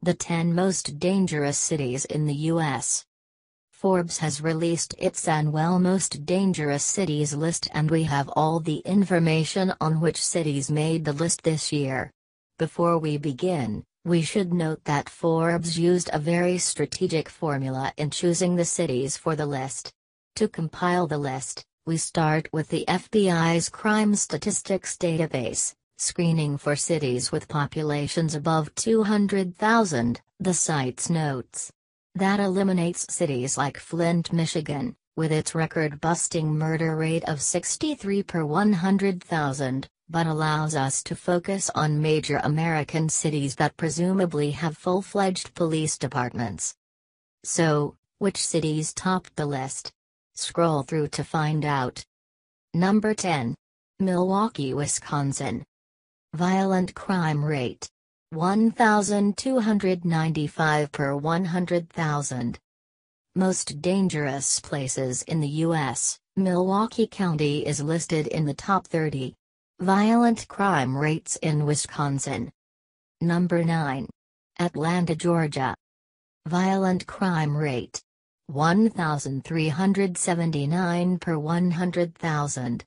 The 10 most dangerous cities in the U.S. Forbes has released its annual Most Dangerous Cities list, and we have all the information on which cities made the list this year. Before we begin, we should note that Forbes used a very strategic formula in choosing the cities for the list. To compile the list, we start with the FBI's Crime Statistics database, screening for cities with populations above 200,000, the site's notes. That eliminates cities like Flint, Michigan, with its record-busting murder rate of 63 per 100,000, but allows us to focus on major American cities that presumably have full-fledged police departments. So, which cities topped the list? Scroll through to find out. Number 10. Milwaukee, Wisconsin. Violent crime rate: 1,295 per 100,000. Most dangerous places in the U.S., Milwaukee County is listed in the top 30. Violent crime rates in Wisconsin. Number 9. Atlanta, Georgia. Violent crime rate: 1,379 per 100,000.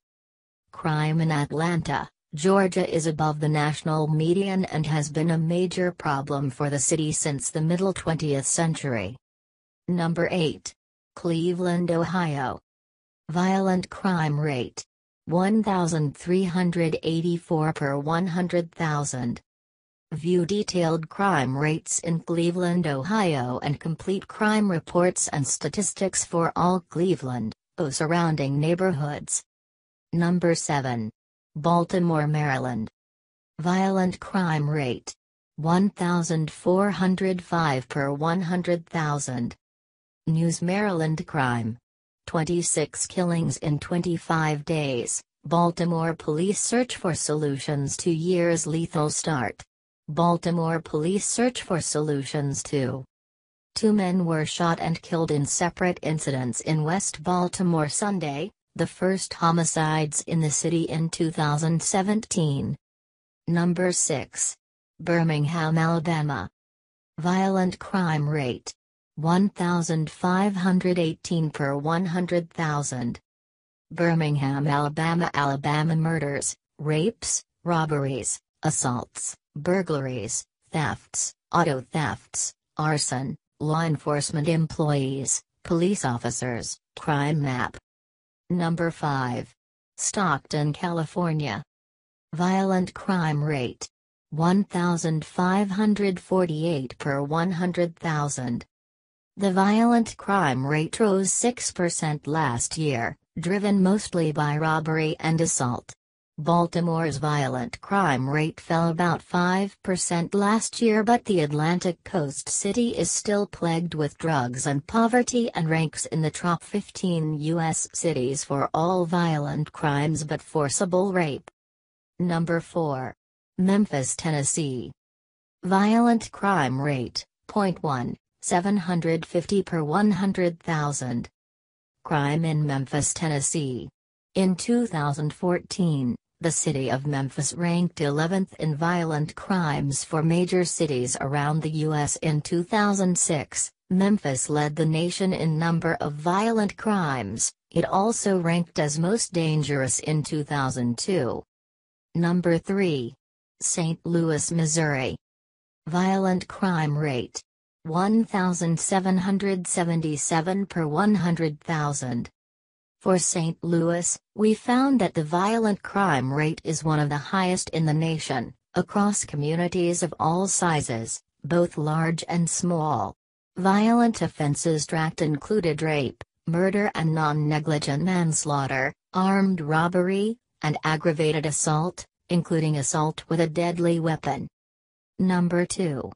Crime in Atlanta, Georgia is above the national median and has been a major problem for the city since the middle 20th century. Number 8. Cleveland, Ohio. Violent crime rate: 1,384 per 100,000. View detailed crime rates in Cleveland, Ohio and complete crime reports and statistics for all Cleveland, surrounding neighborhoods. Number 7. Baltimore, Maryland. Violent crime rate: 1,405 per 100,000. News: Maryland crime: 26 killings in 25 days, Baltimore police search for solutions. 2 years lethal start. Baltimore police search for solutions to. 2 men were shot and killed in separate incidents in West Baltimore Sunday, the first homicides in the city in 2017. Number 6. Birmingham, Alabama. Violent crime rate: 1,518 per 100,000. Birmingham, Alabama. Alabama murders, rapes, robberies, assaults, burglaries, thefts, auto thefts, arson, law enforcement employees, police officers, crime map. Number 5. Stockton, California. Violent crime rate: 1,548 per 100,000. The violent crime rate rose 6% last year, driven mostly by robbery and assault. Baltimore's violent crime rate fell about 5% last year, but the Atlantic Coast city is still plagued with drugs and poverty and ranks in the top 15 U.S. cities for all violent crimes but forcible rape. Number 4. Memphis, Tennessee. Violent crime rate: 0.1, 750 per 100,000. Crime in Memphis, Tennessee. In 2014, the city of Memphis ranked 11th in violent crimes for major cities around the U.S. In 2006, Memphis led the nation in number of violent crimes. It also ranked as most dangerous in 2002. Number 3. St. Louis, Missouri. Violent crime rate: 1,777 per 100,000. For St. Louis, we found that the violent crime rate is one of the highest in the nation, across communities of all sizes, both large and small. Violent offenses tracked included rape, murder and non-negligent manslaughter, armed robbery, and aggravated assault, including assault with a deadly weapon. Number 2.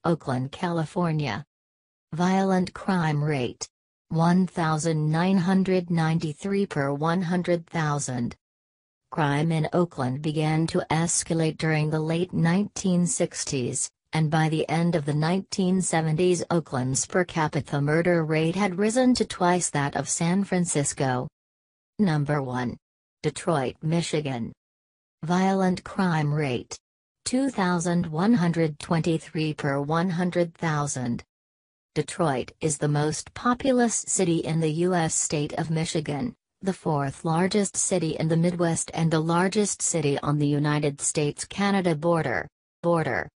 Oakland, California. Violent crime rate: 1,993 per 100,000. Crime in Oakland began to escalate during the late 1960s, and by the end of the 1970s Oakland's per capita murder rate had risen to twice that of San Francisco. Number 1. Detroit, Michigan. Violent crime rate: 2,123 per 100,000. Detroit is the most populous city in the U.S. state of Michigan, the fourth largest city in the Midwest and the largest city on the United States-Canada border.